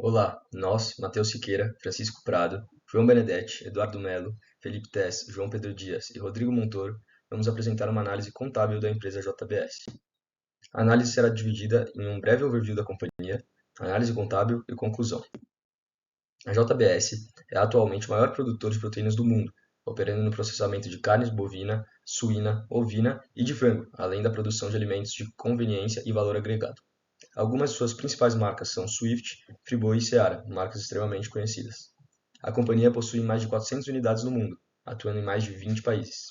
Olá, nós, Matheus Siqueira, Francisco Prado, João Benedetti, Eduardo Melo, Felipe Tess, João Pedro Dias e Rodrigo Montoro, vamos apresentar uma análise contábil da empresa JBS. A análise será dividida em um breve overview da companhia, análise contábil e conclusão. A JBS é atualmente o maior produtor de proteínas do mundo, operando no processamento de carnes bovina, suína, ovina e de frango, além da produção de alimentos de conveniência e valor agregado. Algumas de suas principais marcas são Swift, Friboi e Seara, marcas extremamente conhecidas. A companhia possui mais de 400 unidades no mundo, atuando em mais de 20 países.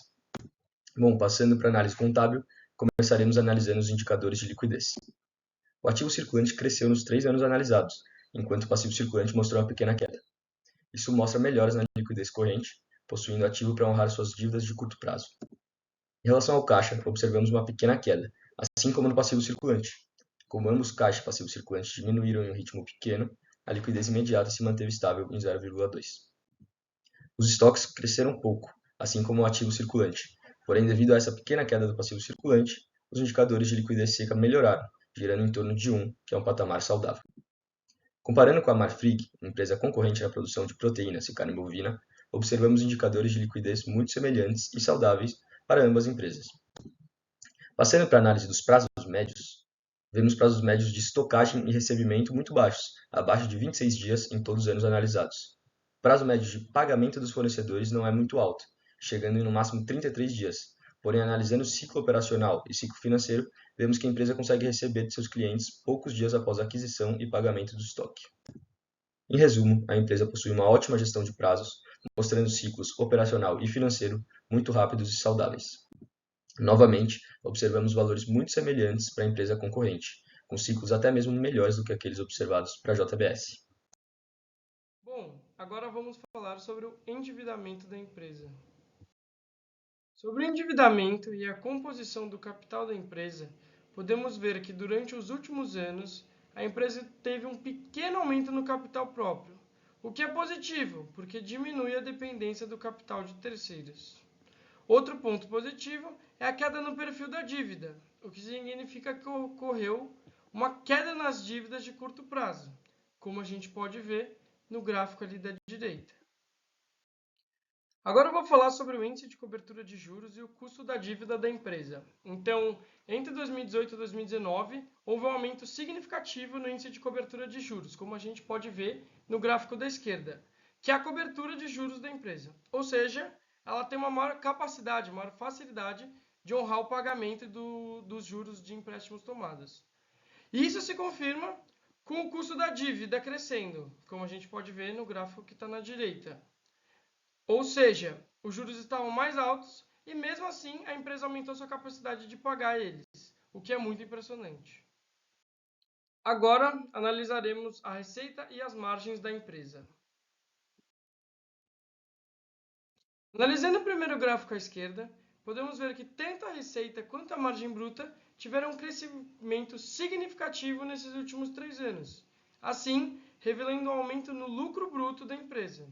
Bom, passando para a análise contábil, começaremos analisando os indicadores de liquidez. O ativo circulante cresceu nos 3 anos analisados, enquanto o passivo circulante mostrou uma pequena queda. Isso mostra melhoras na liquidez corrente, possuindo ativo para honrar suas dívidas de curto prazo. Em relação ao caixa, observamos uma pequena queda, assim como no passivo circulante. Como ambos caixa e passivo circulante diminuíram em um ritmo pequeno, a liquidez imediata se manteve estável em 0,2. Os estoques cresceram pouco, assim como o ativo circulante. Porém, devido a essa pequena queda do passivo circulante, os indicadores de liquidez seca melhoraram, girando em torno de 1, que é um patamar saudável. Comparando com a Marfrig, empresa concorrente na produção de proteínas e carne bovina, observamos indicadores de liquidez muito semelhantes e saudáveis para ambas empresas. Passando para a análise dos prazos médios, vemos prazos médios de estocagem e recebimento muito baixos, abaixo de 26 dias em todos os anos analisados. O prazo médio de pagamento dos fornecedores não é muito alto, chegando em no máximo 33 dias. Porém, analisando o ciclo operacional e ciclo financeiro, vemos que a empresa consegue receber de seus clientes poucos dias após a aquisição e pagamento do estoque. Em resumo, a empresa possui uma ótima gestão de prazos, mostrando ciclos operacional e financeiro muito rápidos e saudáveis. Novamente, observamos valores muito semelhantes para a empresa concorrente, com ciclos até mesmo melhores do que aqueles observados para a JBS. Bom, agora vamos falar sobre o endividamento da empresa. Sobre o endividamento e a composição do capital da empresa, podemos ver que durante os últimos anos, a empresa teve um pequeno aumento no capital próprio, o que é positivo, porque diminui a dependência do capital de terceiros. Outro ponto positivo é a queda no perfil da dívida, o que significa que ocorreu uma queda nas dívidas de curto prazo, como a gente pode ver no gráfico ali da direita. Agora eu vou falar sobre o índice de cobertura de juros e o custo da dívida da empresa. Então, entre 2018 e 2019, houve um aumento significativo no índice de cobertura de juros, como a gente pode ver no gráfico da esquerda, que é a cobertura de juros da empresa. Ou seja, ela tem uma maior capacidade, maior facilidade de honrar o pagamento dos juros de empréstimos tomados. E isso se confirma com o custo da dívida crescendo, como a gente pode ver no gráfico que está na direita. Ou seja, os juros estavam mais altos e mesmo assim a empresa aumentou sua capacidade de pagar eles, o que é muito impressionante. Agora analisaremos a receita e as margens da empresa. Analisando o primeiro gráfico à esquerda, podemos ver que tanto a receita quanto a margem bruta tiveram um crescimento significativo nesses últimos 3 anos, assim revelando um aumento no lucro bruto da empresa.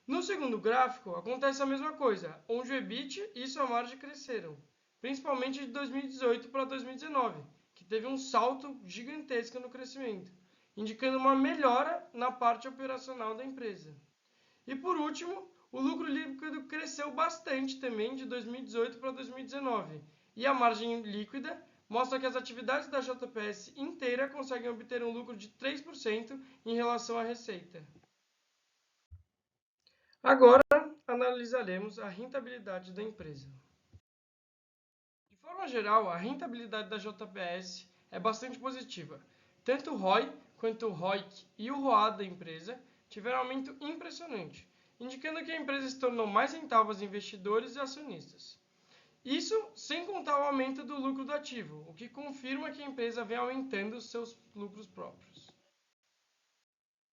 No segundo gráfico, acontece a mesma coisa, onde o EBIT e sua margem cresceram, principalmente de 2018 para 2019, que teve um salto gigantesco no crescimento, indicando uma melhora na parte operacional da empresa. E por último, o lucro líquido cresceu bastante também de 2018 para 2019, e a margem líquida mostra que as atividades da JPS inteira conseguem obter um lucro de 3% em relação à receita. Agora analisaremos a rentabilidade da empresa. De forma geral, a rentabilidade da JBS é bastante positiva. Tanto o ROI quanto o ROIC e o ROA da empresa tiveram um aumento impressionante, indicando que a empresa se tornou mais rentável aos investidores e acionistas. Isso sem contar o aumento do lucro do ativo, o que confirma que a empresa vem aumentando seus lucros próprios.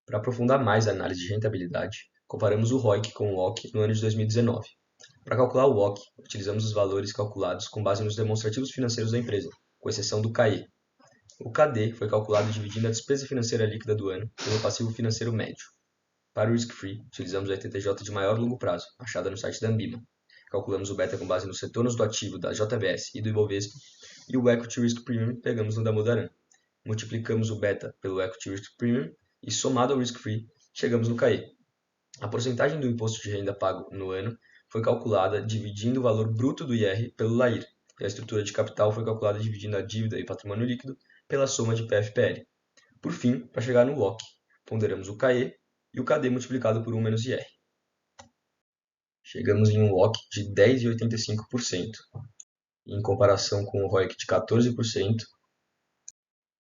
Para aprofundar mais a análise de rentabilidade, comparamos o ROIC com o WOC no ano de 2019. Para calcular o WOC, utilizamos os valores calculados com base nos demonstrativos financeiros da empresa, com exceção do CAE. O KD foi calculado dividindo a despesa financeira líquida do ano pelo passivo financeiro médio. Para o risk-free, utilizamos a ETTJ de maior longo prazo, achada no site da Ambima. Calculamos o beta com base nos retornos do ativo da JBS e do Ibovespa, e o Equity Risk Premium pegamos no da Mudaran. Multiplicamos o beta pelo Equity Risk Premium e somado ao risk-free, chegamos no CAE. A porcentagem do imposto de renda pago no ano foi calculada dividindo o valor bruto do IR pelo LAIR, e a estrutura de capital foi calculada dividindo a dívida e patrimônio líquido pela soma de PFPL. Por fim, para chegar no WOC, ponderamos o CAE e o KD multiplicado por 1 menos IR. Chegamos em um WOC de 10,85%. Em comparação com o ROIC de 14%,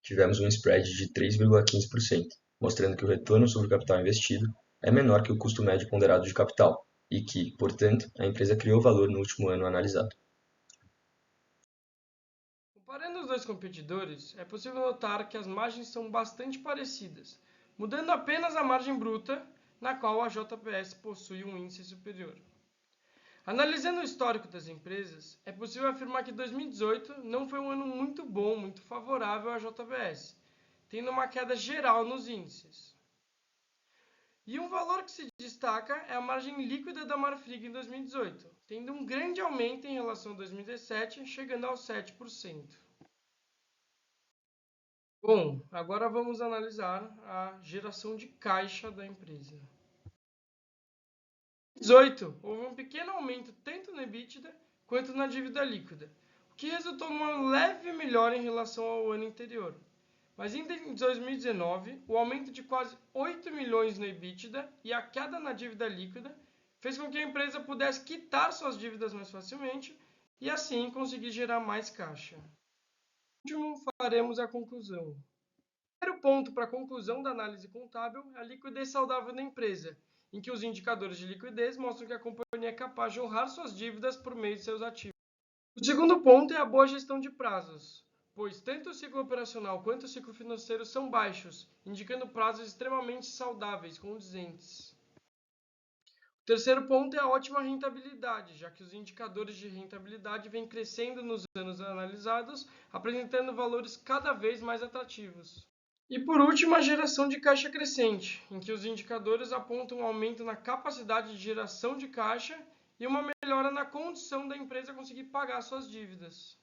tivemos um spread de 3,15%, mostrando que o retorno sobre o capital investido é menor que o custo médio ponderado de capital e que, portanto, a empresa criou valor no último ano analisado. Comparando os dois competidores, é possível notar que as margens são bastante parecidas, mudando apenas a margem bruta, na qual a JBS possui um índice superior. Analisando o histórico das empresas, é possível afirmar que 2018 não foi um ano muito bom, muito favorável à JBS, tendo uma queda geral nos índices. E um valor que se destaca é a margem líquida da Marfrig em 2018, tendo um grande aumento em relação a 2017, chegando aos 7%. Bom, agora vamos analisar a geração de caixa da empresa. Em 2018, houve um pequeno aumento tanto na EBITDA quanto na dívida líquida, o que resultou numa leve melhora em relação ao ano anterior. Mas ainda em 2019, o aumento de quase 8 milhões no EBITDA e a queda na dívida líquida fez com que a empresa pudesse quitar suas dívidas mais facilmente e assim conseguir gerar mais caixa. Por último, faremos a conclusão. O primeiro ponto para a conclusão da análise contábil é a liquidez saudável da empresa, em que os indicadores de liquidez mostram que a companhia é capaz de honrar suas dívidas por meio de seus ativos. O segundo ponto é a boa gestão de prazos, pois tanto o ciclo operacional quanto o ciclo financeiro são baixos, indicando prazos extremamente saudáveis, condizentes. O terceiro ponto é a ótima rentabilidade, já que os indicadores de rentabilidade vêm crescendo nos anos analisados, apresentando valores cada vez mais atrativos. E por último, a geração de caixa crescente, em que os indicadores apontam um aumento na capacidade de geração de caixa e uma melhora na condição da empresa conseguir pagar suas dívidas.